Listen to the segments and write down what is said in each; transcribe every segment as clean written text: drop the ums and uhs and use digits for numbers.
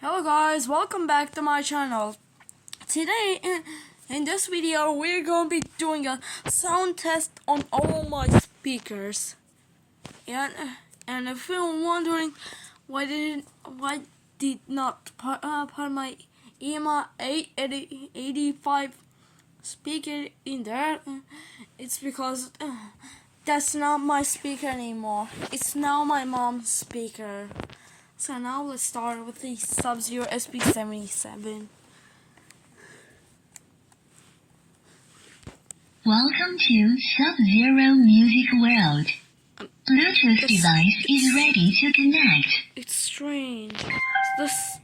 Hello guys, welcome back to my channel. Today in this video we're going to be doing a sound test on all my speakers. And if you're wondering why did not put my EMA 885 speaker in there, it's because that's not my speaker anymore. It's now my mom's speaker. So now let's start with the Sub-Zero SP77. Welcome to Sub-Zero Music World. Bluetooth device is ready to connect. It's strange. This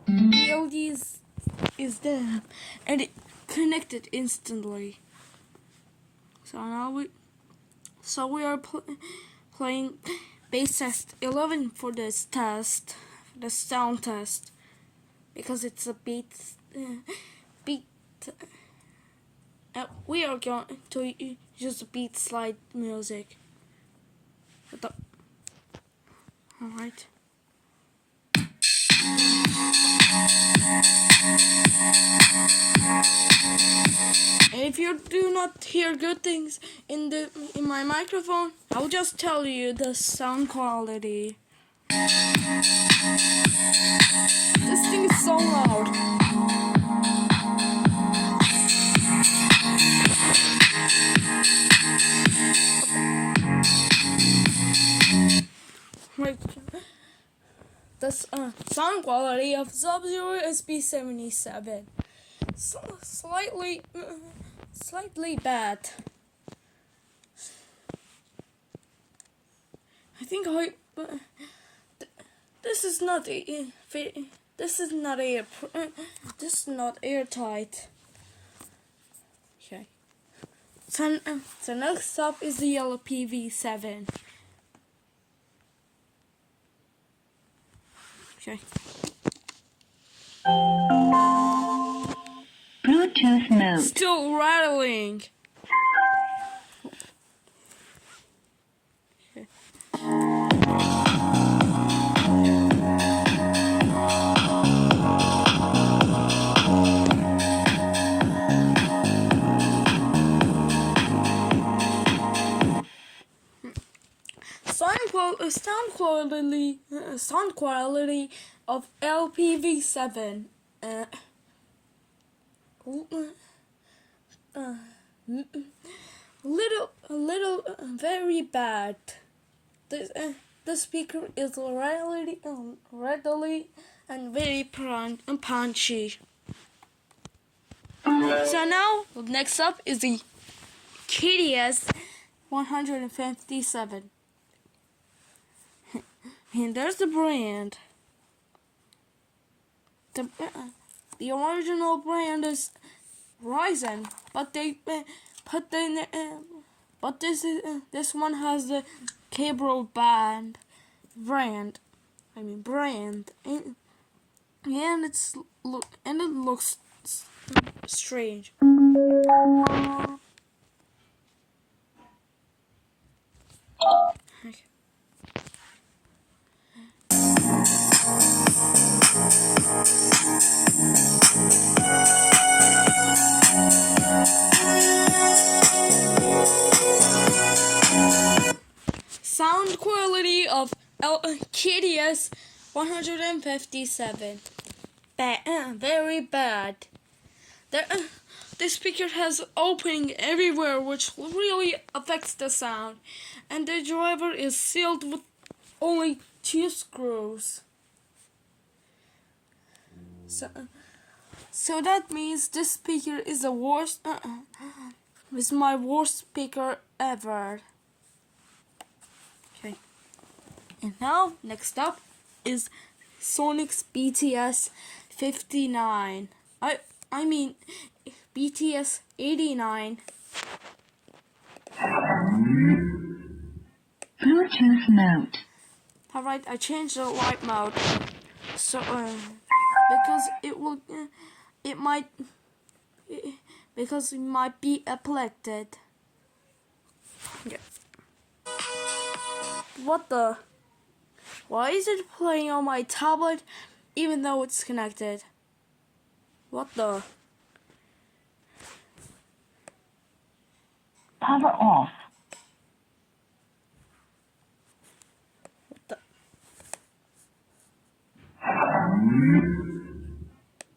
PLD is there and it connected instantly. So now we are playing Bass Test 11 for this test, the sound test, because it's a beat. We are going to use the beat slide music. Alright. If you do not hear good things in my microphone, I'll just tell you the sound quality. This thing is so loud. Right. The sound quality of Sub-Zero SP77. Slightly bad. I think this is not airtight. Okay. So next up is the yellow PV7. Okay. Bluetooth mode. Still rattling. Okay. Sound quality of LPV7. Very bad. The speaker is readily and very punchy. So now, next up is the KDS 157. And there's the brand. The original brand is Ryzen, but this one has the cable brand, and it looks strange. Okay. Sound quality of KDS 157. Very bad. The speaker has opening everywhere, which really affects the sound, and the driver is sealed with only 2 screws. So that means this speaker is the worst. Is my worst speaker ever. Okay. And now next up is Sonic's BTS 59. I mean BTS 89. Bluetooth mode. Alright, I changed the light mode. So because it might be affected. Yeah. What the? Why is it playing on my tablet even though it's connected. What the? Power off. What the?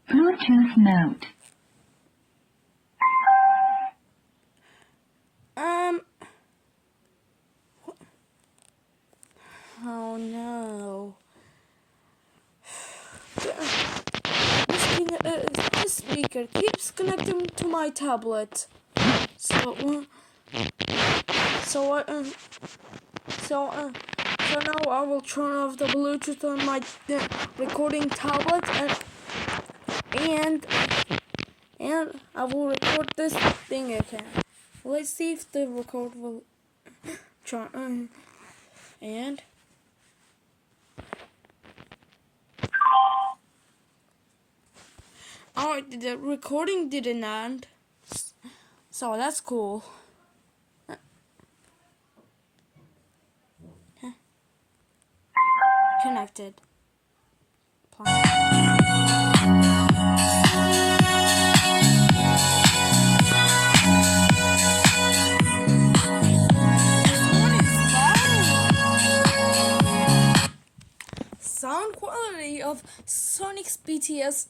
Bluetooth mode. What? Oh no. This speaker keeps connecting to my tablet. So now I will turn off the Bluetooth on my recording tablet and I will record this thing again. Let's see if the record will turn and alright, the recording didn't end, so that's cool. Connected. Sound quality of Sonic's BTS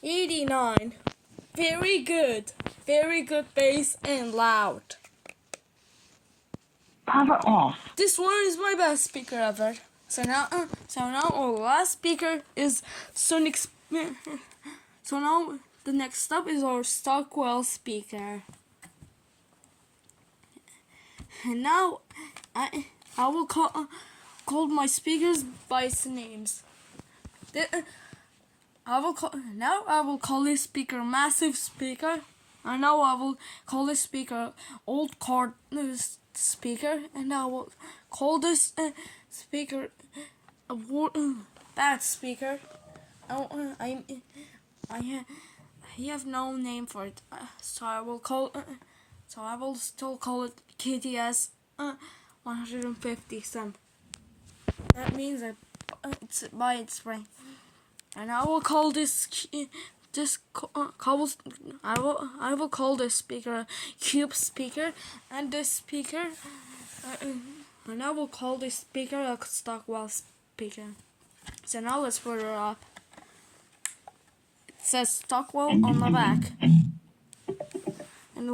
89. Very good bass and loud. Power off. This one is my best speaker ever. So now our last speaker is Sonic's. So now the next step is our Stockwell speaker. And now I will call my speakers by its names. I will call this speaker Massive Speaker. And now I will call this speaker Old Card Speaker. And I will call this speaker Bad Speaker. I have no name for it, so I will still call it KTS 150 cent. That means that it's by its ring. And I will call I will call this speaker Cube Speaker, and this speaker and I will call this speaker a Stockwell speaker. So now let's put it up. It says Stockwell on the back, and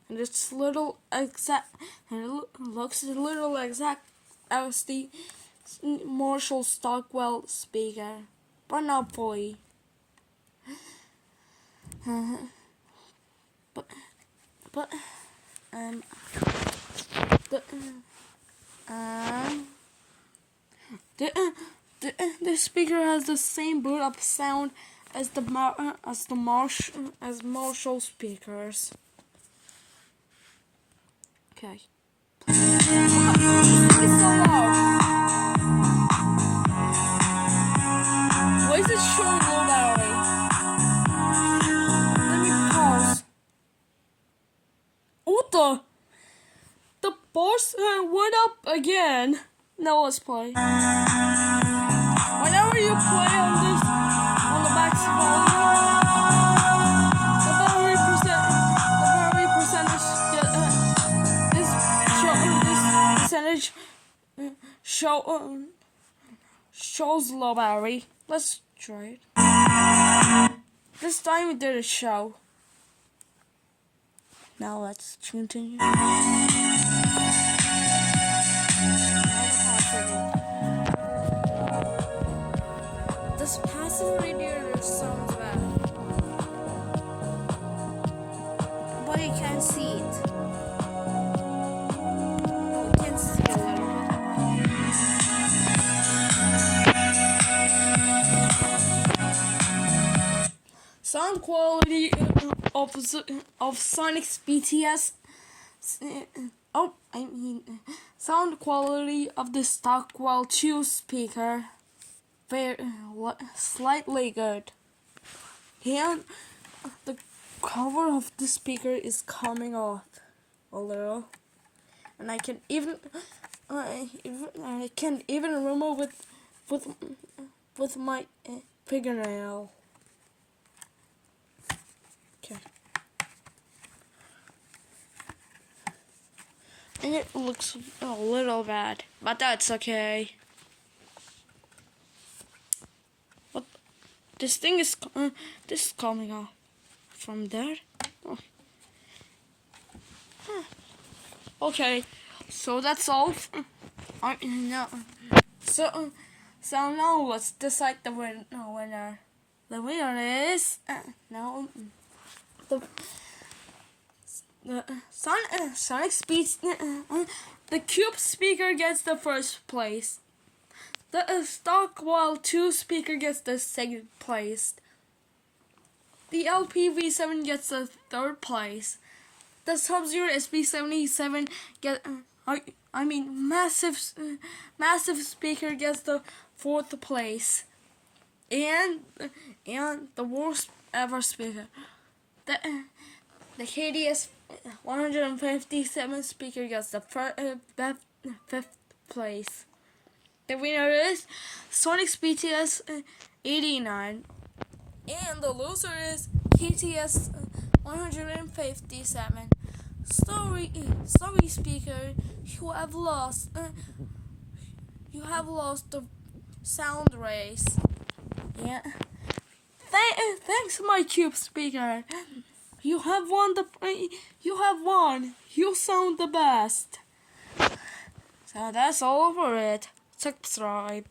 it's little exact, and it looks a little exact as the Marshall Stockwell speaker, but not fully. The speaker has the same boot up sound as Marshall speakers. Okay. It's so loud. Why is it showing low battery? Let me pause. What the? The bars went up again. Now let's play. Whenever you play on the back the battery percentage shows low battery. Let's try it. This time it didn't show. Now let's continue. This passive radiator sounds bad, but you can't see it. Oh, you can see a little bit. Sound quality of Sonic's BTS. Sound quality of the Stockwell 2 speaker. Slightly good. And the cover of the speaker is coming off a little, and I can even remove it with my fingernail. Okay. And it looks a little bad, but that's okay. What? This thing is this is coming off from there. Oh. Huh. Okay, so that's all. No. So now let's decide the winner. The winner is no. The Sonic Speed. The Cube speaker gets the first place. The Stockwell 2 speaker gets the second place. The LPV7 gets the third place. The Sub-Zero SB77 get. Massive speaker gets the fourth place. And the worst ever speaker. The KDS 157 speaker gets the fifth place. The winner is Sonic BTS 89, and the loser is KTS 157. Sorry speaker, you have lost the sound race. Yeah. Thanks, my Cube speaker. You have won. You sound the best. So that's all for it. Subscribe.